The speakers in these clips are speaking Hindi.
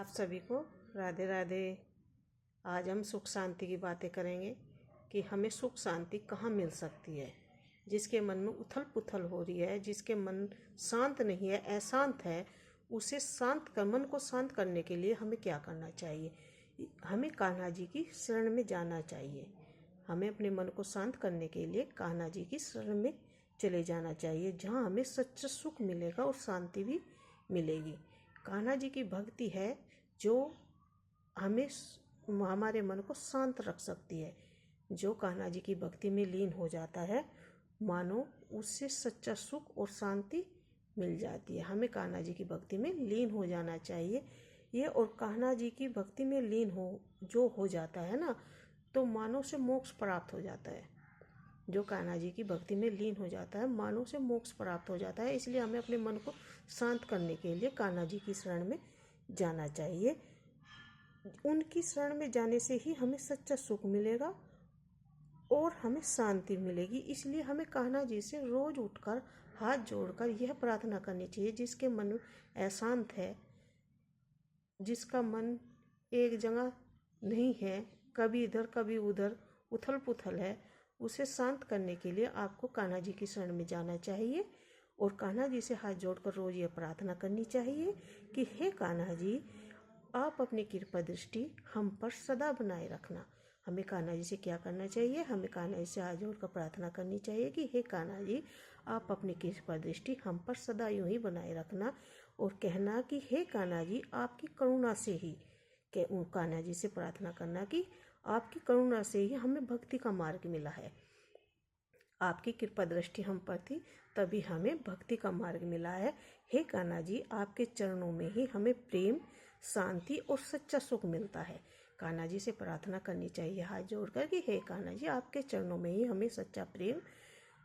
आप सभी को राधे राधे। आज हम सुख शांति की बातें करेंगे कि हमें सुख शांति कहाँ मिल सकती है। जिसके मन में उथल पुथल हो रही है, जिसके मन शांत नहीं है, अशांत है, उसे मन को शांत करने के लिए हमें क्या करना चाहिए? हमें कान्हा जी की शरण में जाना चाहिए। हमें अपने मन को शांत करने के लिए कान्हा जी की शरण में चले जाना चाहिए, जहाँ हमें सच्चा सुख मिलेगा और शांति भी मिलेगी। कान्हा जी की भक्ति है जो हमें हमारे मन को शांत रख सकती है। जो कान्हा जी की भक्ति में लीन हो जाता है, मानो उससे सच्चा सुख और शांति मिल जाती है। हमें कान्हा जी की भक्ति में लीन हो जाना चाहिए। ये और कान्हा जी की भक्ति में लीन हो जाता है ना, तो मानो से मोक्ष प्राप्त हो जाता है। जो कान्हा जी की भक्ति में लीन हो जाता है, मानो से मोक्ष प्राप्त हो जाता है। इसलिए हमें अपने मन को शांत करने के लिए कान्हा जी की शरण में जाना चाहिए। उनकी शरण में जाने से ही हमें सच्चा सुख मिलेगा और हमें शांति मिलेगी। इसलिए हमें कान्हा जी से रोज उठकर हाथ जोड़कर यह प्रार्थना करनी चाहिए। जिसके मन अशांत है, जिसका मन एक जगह नहीं है, कभी इधर कभी उधर उथल पुथल है, उसे शांत करने के लिए आपको कान्हा जी की शरण में जाना चाहिए और कान्हा जी से हाथ जोड़कर रोज ये प्रार्थना करनी चाहिए कि हे कान्हा जी, आप अपनी कृपा दृष्टि हम पर सदा बनाए रखना। हमें कान्हा जी से क्या करना चाहिए? हमें कान्हा जी से हाथ जोड़कर प्रार्थना करनी चाहिए कि हे कान्हा जी, आप अपनी कृपा दृष्टि हम पर सदा यूं ही बनाए रखना। और कहना कि हे कान्हा जी, आपकी करुणा से ही कान्हा जी से प्रार्थना करना कि आपकी करुणा से ही हमें भक्ति का मार्ग मिला है। आपकी कृपा दृष्टि हम पर थी, तभी हमें भक्ति का मार्ग मिला है। हे कान्हा जी, आपके चरणों में ही हमें प्रेम, शांति और सच्चा सुख मिलता है। कान्हा जी से प्रार्थना करनी चाहिए हाथ जोड़कर कि हे कान्हा जी, आपके चरणों में ही हमें सच्चा प्रेम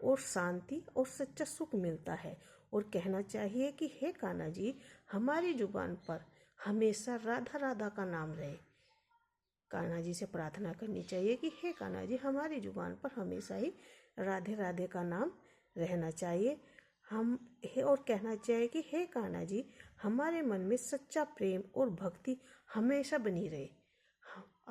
और शांति और सच्चा सुख मिलता है। और कहना चाहिए कि हे कान्हा जी, हमारी जुबान पर हमेशा राधा राधा का नाम रहे। कान्हा जी से प्रार्थना करनी चाहिए कि हे कान्हा जी, हमारी जुबान पर हमेशा ही राधे राधे का नाम रहना चाहिए। और कहना चाहिए कि हे कान्हा जी, हमारे मन में सच्चा प्रेम और भक्ति हमेशा बनी रहे।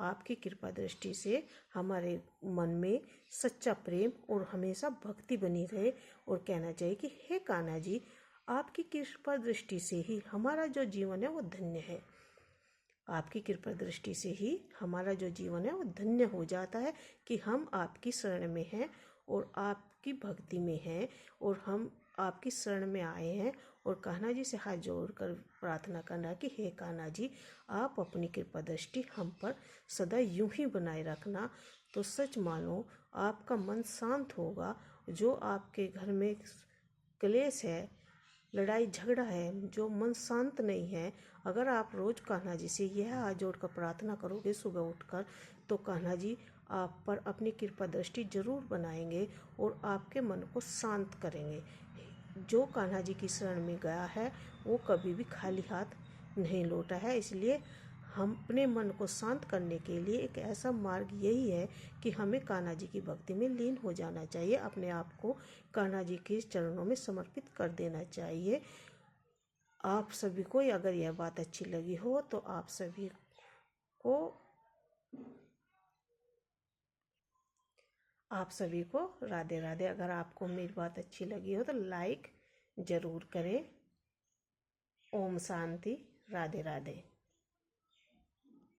आपकी कृपा दृष्टि से हमारे मन में सच्चा प्रेम और हमेशा भक्ति बनी रहे। और कहना चाहिए कि हे कान्हा जी, आपकी कृपा दृष्टि से ही हमारा जो जीवन है वो धन्य है। आपकी कृपा दृष्टि से ही हमारा जो जीवन है वो धन्य हो जाता है कि हम आपकी शरण में हैं और आपकी भक्ति में हैं और हम आपकी शरण में आए हैं। और कान्हा जी से हाथ जोड़कर प्रार्थना करना कि हे कान्हा जी, आप अपनी कृपा दृष्टि हम पर सदा यूं ही बनाए रखना। तो सच मानो आपका मन शांत होगा। जो आपके घर में क्लेश है, लड़ाई झगड़ा है, जो मन शांत नहीं है, अगर आप रोज कान्हा जी से यह हाथ जोड़कर प्रार्थना करोगे सुबह उठकर, तो कान्हा जी आप पर अपनी कृपा दृष्टि जरूर बनाएंगे और आपके मन को शांत करेंगे। जो कान्हा जी की शरण में गया है वो कभी भी खाली हाथ नहीं लौटा है। इसलिए हम अपने मन को शांत करने के लिए एक ऐसा मार्ग यही है कि हमें कान्हा जी की भक्ति में लीन हो जाना चाहिए। अपने आप को कान्हा जी के चरणों में समर्पित कर देना चाहिए। आप सभी को अगर यह बात अच्छी लगी हो तो आप सभी को राधे राधे। अगर आपको मेरी बात अच्छी लगी हो तो लाइक जरूर करें। ओम शांति। राधे राधे।